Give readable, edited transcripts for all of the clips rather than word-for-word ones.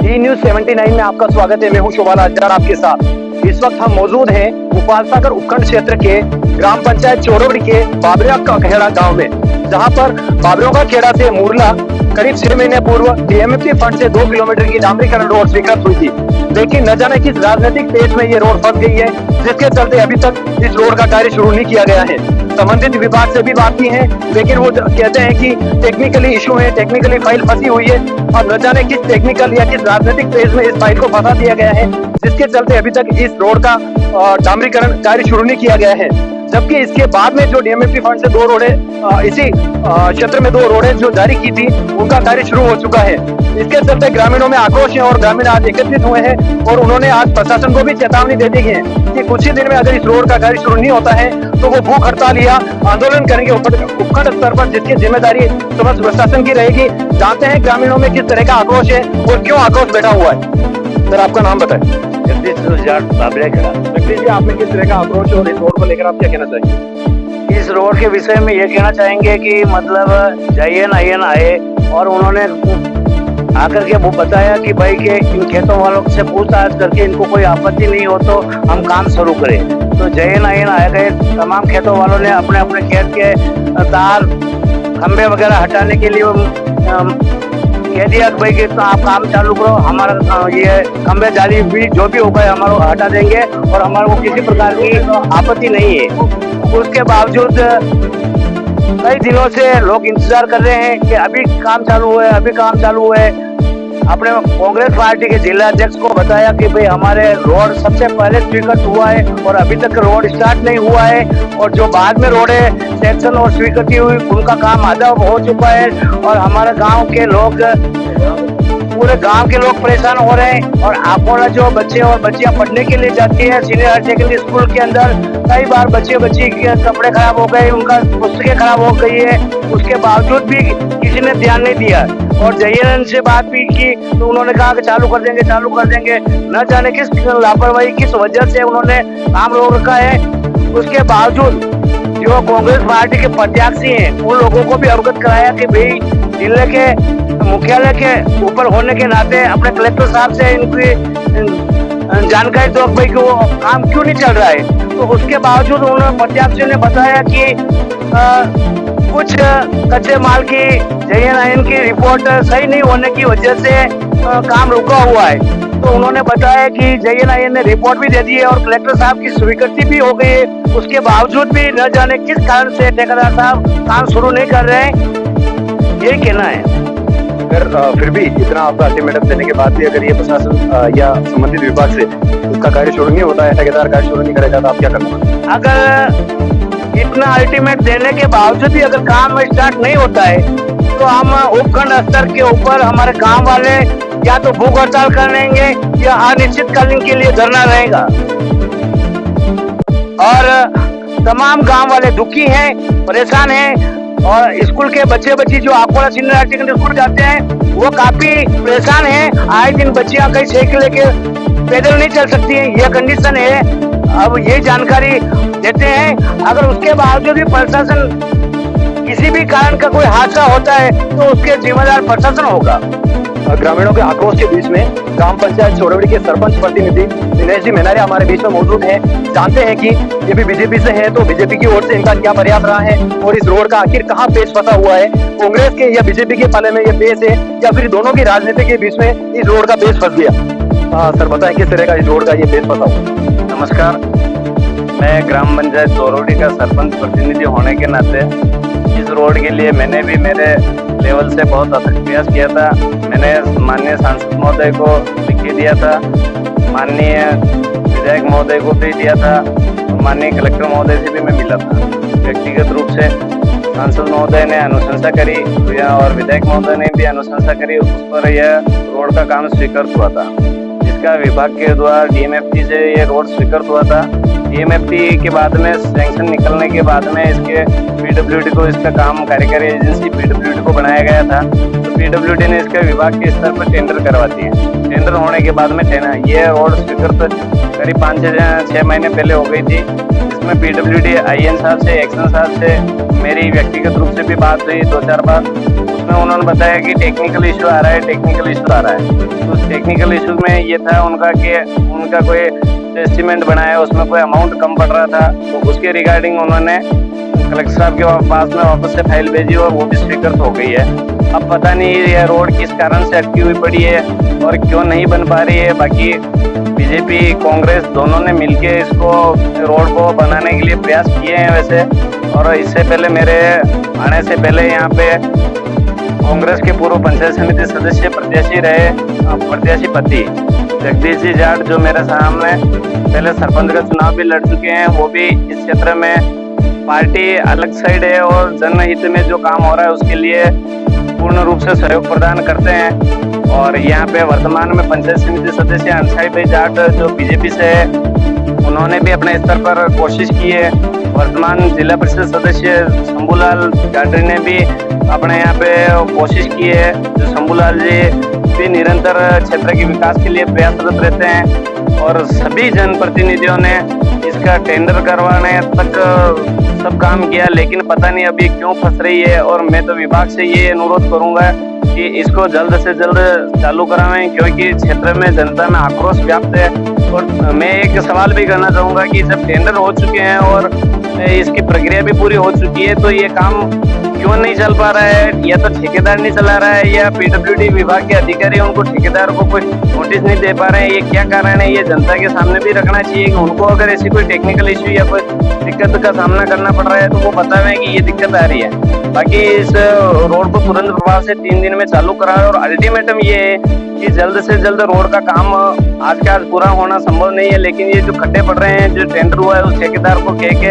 ई news 79 में आपका स्वागत है। मैं हूं शोभा राजदार आपके साथ। इस वक्त हम मौजूद हैं भोपाल सागर उपखंड क्षेत्र के ग्राम पंचायत चोरवड़ी के बाबरिया का खेड़ा गांव में, जहां पर बाबरियों का खेड़ा से मुरला करीब 6 महीने पूर्व डीएमएफटी फंड से 2 किलोमीटर की डामरीकरण रोड स्वीकृत हुई थी। लेकिन न जाने किस राजनीतिक पेच में ये रोड फंस गई है, जिसके चलते अभी तक इस रोड का कार्य शुरू नहीं किया गया है। संबंधित विभाग से भी बात की है, लेकिन वो कहते हैं कि टेक्निकली इशू है, टेक्निकली फाइल फंसी हुई है और न जाने किस टेक्निकल या किस राजनीतिक पेज में इस फाइल को फंसा दिया गया है, जिसके चलते अभी तक इस रोड का डामरीकरण कार्य शुरू नहीं किया गया है। जबकि इसके बाद में जो डीएमएफटी फंड से 2 रोडें इसी क्षेत्र में 2 रोडें जो जारी की थी, उनका कार्य शुरू हो चुका है। इसके चलते ग्रामीणों में आक्रोश है और ग्रामीण आज एकत्रित हुए हैं और उन्होंने आज प्रशासन को भी चेतावनी दे दी है कि कुछ ही दिन में अगर इस रोड का कार्य शुरू नहीं होता है तो वो भूख हड़ताल या आंदोलन करेंगे उपखंड स्तर पर, जिसकी जिम्मेदारी समस्त प्रशासन की रहेगी। जानते हैं ग्रामीणों में किस तरह का आक्रोश है और क्यों आक्रोश बैठा हुआ है। सर, आपका नाम बताएं। जगदीश जाट बाबरिया खेड़ा। जगदीश जी, आप में किस तरह का आक्रोश और इस रोड को लेकर आप क्या कहना चाहेंगे? इस रोड के विषय में ये कहना चाहेंगे कि मतलब JNIN आए और उन्होंने आकर के वो बताया कि भाई के इन खेतों वालों से पूछताछ करके इनको कोई आपत्ति नहीं हो तो हम काम शुरू करें। तो JNIN आए गए, तमाम खेतों वालों ने अपने अपने खेत के तार खंबे वगैरह हटाने के लिए कह दिया कि भाई कि तो आप काम चालू करो, हमारा ये खंबे जाली भी जो भी होगा हमारा हटा देंगे और हमारे को किसी प्रकार की आपत्ति नहीं है। उसके बावजूद कई दिनों से लोग इंतजार कर रहे हैं कि अभी काम चालू हुआ है, अभी काम चालू हुआ है। अपने कांग्रेस पार्टी के जिला अध्यक्ष को बताया कि भाई हमारे रोड सबसे पहले स्वीकृत हुआ है और अभी तक रोड स्टार्ट नहीं हुआ है, और जो बाद में रोड है सेक्शन और स्वीकृति हुई उनका काम आधा हो चुका है और हमारे गांव के लोग, पूरे गांव के लोग परेशान हो रहे हैं। और आपको जो बच्चे और बच्चियां पढ़ने के लिए जाती है सीनियर हायर सेकेंडरी स्कूल के अंदर, कई बार बच्ची के कपड़े खराब हो गए, उनका पुस्तकें खराब हो गई है, उसके बावजूद भी किसी ने ध्यान नहीं दिया। और JNIN से बात भी की तो उन्होंने कहा कि चालू कर देंगे। न जाने किस लापरवाही किस वजह से उन्होंने काम रोक रखा है। उसके बावजूद जो कांग्रेस पार्टी के प्रत्याशी हैं उन लोगों को भी अवगत कराया कि भाई जिले के मुख्यालय के ऊपर होने के नाते अपने कलेक्टर साहब से इनकी जानकारी दो भाई कि वो काम क्यों नहीं चल रहा है। तो उसके बावजूद उन्होंने प्रत्याशियों ने बताया कि कुछ कच्चे माल की JNIN की रिपोर्ट सही नहीं होने की वजह से काम रुका हुआ है। तो उन्होंने बताया कि JNIN ने रिपोर्ट भी दे दी है और कलेक्टर साहब की स्वीकृति भी हो गई है। उसके बावजूद भी न जाने किस कारण से ठेकेदार साहब काम शुरू नहीं कर रहे हैं, यही कहना है। अगर फिर भी इतना आपका अल्टीमेटम देने के बाद भी अगर ये प्रशासन या संबंधित विभाग से इसका कार्य शुरू नहीं होता है, ठेकेदार कार्य शुरू नहीं करेगा, तो आप क्या करना? अगर इतना अल्टीमेट देने के बावजूद भी अगर काम स्टार्ट नहीं होता है तो हम उपखंड स्तर के ऊपर हमारे गांव वाले या तो भूख हड़ताल करेंगे या अनिश्चितकालीन के लिए धरना रहेगा। और तमाम गांव वाले दुखी हैं, परेशान हैं और स्कूल के बच्ची जो आपको सीनियर हायर सेकेंडरी स्कूल जाते हैं वो काफी परेशान हैं। आए दिन बच्चियां कई साइकिल लेके पैदल नहीं चल सकती हैं, यह कंडीशन है। अब ये जानकारी देते हैं, अगर उसके बावजूद भी प्रशासन किसी भी कारण का कोई हादसा होता है तो उसके जिम्मेदार प्रशासन होगा। ग्रामीणों के आक्रोश के बीच में ग्राम पंचायत चोरवड़ी के सरपंच प्रतिनिधि दिनेश जी मेनारे हमारे बीच में मौजूद हैं। जानते हैं कि ये भी बीजेपी से है, तो बीजेपी की ओर से इनका क्या प्रयास रहा है और इस रोड का आखिर कहाँ पेच फंसा हुआ है, कांग्रेस के या बीजेपी के पाले में ये पेच है या फिर दोनों की राजनीति के बीच में इस रोड का पेच फंस गया। सर, बताएं किस तरह का इस रोड का ये पेच फंसा हुआ? नमस्कार, मैं ग्राम पंचायत चोरवड़ी का सरपंच प्रतिनिधि होने के नाते इस रोड के लिए मैंने भी मेरे लेवल से बहुत अथक प्रयास किया था। मैंने माननीय सांसद महोदय को लिख के दिया था, माननीय विधायक महोदय को भी दिया था और माननीय कलेक्टर महोदय से भी मैं मिला था व्यक्तिगत रूप से। सांसद महोदय ने अनुशंसा करी और विधायक महोदय ने भी अनुशंसा करी, उस पर यह रोड का काम स्वीकृत हुआ था, जिसका विभाग के द्वारा DMFT से ये रोड स्वीकृत हुआ था। DMFT के बाद में सैंक्शन निकलने के बाद में इसके पीडब्ल्यूडी को इसका काम कार्यकारी एजेंसी पीडब्ल्यूडी को बनाया गया था। तो पीडब्ल्यूडी ने इसका विभाग के स्तर पर टेंडर करवाती है। टेंडर होने के बाद में ये रोड स्वीकृत करीब 5 से 6 महीने पहले हो गई थी। इसमें पीडब्ल्यूडी आईएन साहब से, एक्शन साहब से मेरी व्यक्तिगत रूप से भी बात हुई 2-4 बार। उसमें उन्होंने बताया कि टेक्निकल इशू आ रहा है, टेक्निकल इशू आ रहा है। तो उस टेक्निकल इशू में ये था उनका कि उनका कोई एस्टीमेट बनाया, उसमें कोई अमाउंट कम पड़ रहा था। तो उसके रिगार्डिंग उन्होंने कलेक्टर साहब के पास में वापस से फाइल भेजी और वो भी स्वीकृत हो गई है। अब पता नहीं यह रोड किस कारण से अटकी हुई पड़ी है और क्यों नहीं बन पा रही है। बाकी बीजेपी कांग्रेस दोनों ने मिलके इसको रोड को बनाने के लिए प्रयास किए हैं वैसे। और इससे पहले मेरे आने से पहले यहाँ पे कांग्रेस के पूर्व पंचायत समिति सदस्य प्रत्याशी पति जगदीश जी जाट जो मेरे सामने पहले सरपंच का चुनाव भी लड़ चुके हैं, वो भी इस क्षेत्र में पार्टी अलग साइड है और जनहित में जो काम हो रहा है उसके लिए पूर्ण रूप से सहयोग प्रदान करते हैं। और यहाँ पे वर्तमान में पंचायत समिति सदस्य अंसाई भाई जाट जो बीजेपी से है, उन्होंने भी अपने स्तर पर कोशिश की है। वर्तमान जिला परिषद सदस्य शंभूलाल गाडरी ने भी अपने यहाँ पे कोशिश की है। जो शंभूलाल जी भी निरंतर क्षेत्र के विकास के लिए प्रयासरत रहते हैं और सभी जनप्रतिनिधियों ने इसका टेंडर करवाने तक सब काम किया, लेकिन पता नहीं अभी क्यों फंस रही है। और मैं तो विभाग से ये अनुरोध करूंगा कि इसको जल्द से जल्द चालू करावें, क्योंकि क्षेत्र में जनता में आक्रोश व्याप्त है। और मैं एक सवाल भी करना चाहूंगा कि जब टेंडर हो चुके हैं और इसकी प्रक्रिया भी पूरी हो चुकी है तो ये काम क्यों नहीं चल पा रहा है? या तो ठेकेदार नहीं चला रहा है या पीडब्ल्यूडी विभाग के अधिकारी उनको ठेकेदार को कोई नोटिस नहीं दे पा रहे हैं। ये क्या कारण है? ये जनता के सामने भी रखना चाहिए कि उनको अगर ऐसी कोई टेक्निकल इश्यू या कोई दिक्कत का सामना करना पड़ रहा है तो वो बतावें कि ये दिक्कत आ रही है। बाकी इस रोड को तुरंत प्रभाव से 3 दिन में चालू कराए। और अल्टीमेटम ये है कि जल्द से जल्द रोड का काम आज के आज पूरा होना संभव नहीं है, लेकिन ये जो खड्डे पड़ रहे हैं, जो टेंडर हुआ है उस ठेकेदार को कह के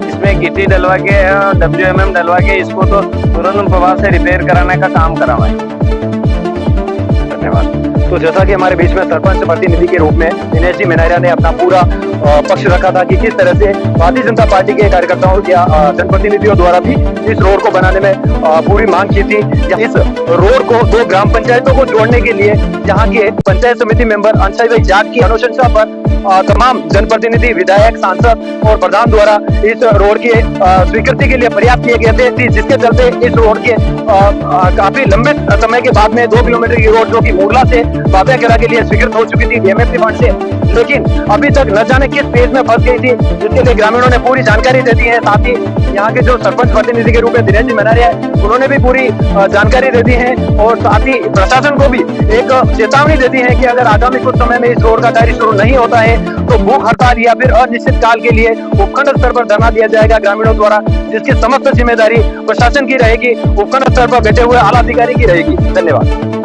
इसमें गिट्टी डलवा के WMM डलवा के इसको तो तुरंत प्रभाव से रिपेयर कराने का काम करावाएं। धन्यवाद। तो जैसा कि हमारे बीच में सरपंच प्रतिनिधि के रूप में दिनेश जी मेनारिया ने अपना पूरा पक्ष रखा था कि किस तरह से भारतीय जनता पार्टी के कार्यकर्ताओं या जनप्रतिनिधियों द्वारा भी इस रोड को बनाने में पूरी मांग की थी। इस रोड को 2 ग्राम पंचायतों को जोड़ने के लिए यहाँ के पंचायत समिति मेंबर अंसाई भाई जाट की अनुशंसा पर तमाम जनप्रतिनिधि, विधायक, सांसद और प्रधान द्वारा इस रोड की स्वीकृति के लिए प्रयास किए गए थे, जिसके चलते इस रोड के काफी लंबे समय के बाद में 2 किलोमीटर की रोड जो कि मुरला से बाबियाखेड़ा के लिए स्वीकृत हो चुकी थी DMFC फंड से, लेकिन अभी तक न जाने किस पेज में फंस गई थी, जिसके लिए ग्रामीणों ने पूरी जानकारी दे दी है। साथ ही यहाँ के जो सरपंच प्रतिनिधि के रूप में दिनेश जी मेनारिया है, उन्होंने भी पूरी जानकारी दे दी है और साथ ही प्रशासन को भी एक चेतावनी दे दी है कि अगर आगामी कुछ समय में इस रोड का कार्य शुरू नहीं होता है तो भूख हड़ताल या फिर अनिश्चित काल के लिए उपखंड स्तर पर धरना दिया जाएगा ग्रामीणों द्वारा, जिसकी समस्त जिम्मेदारी प्रशासन की रहेगी, उपखंड स्तर पर बैठे हुए आला अधिकारी की रहेगी। धन्यवाद।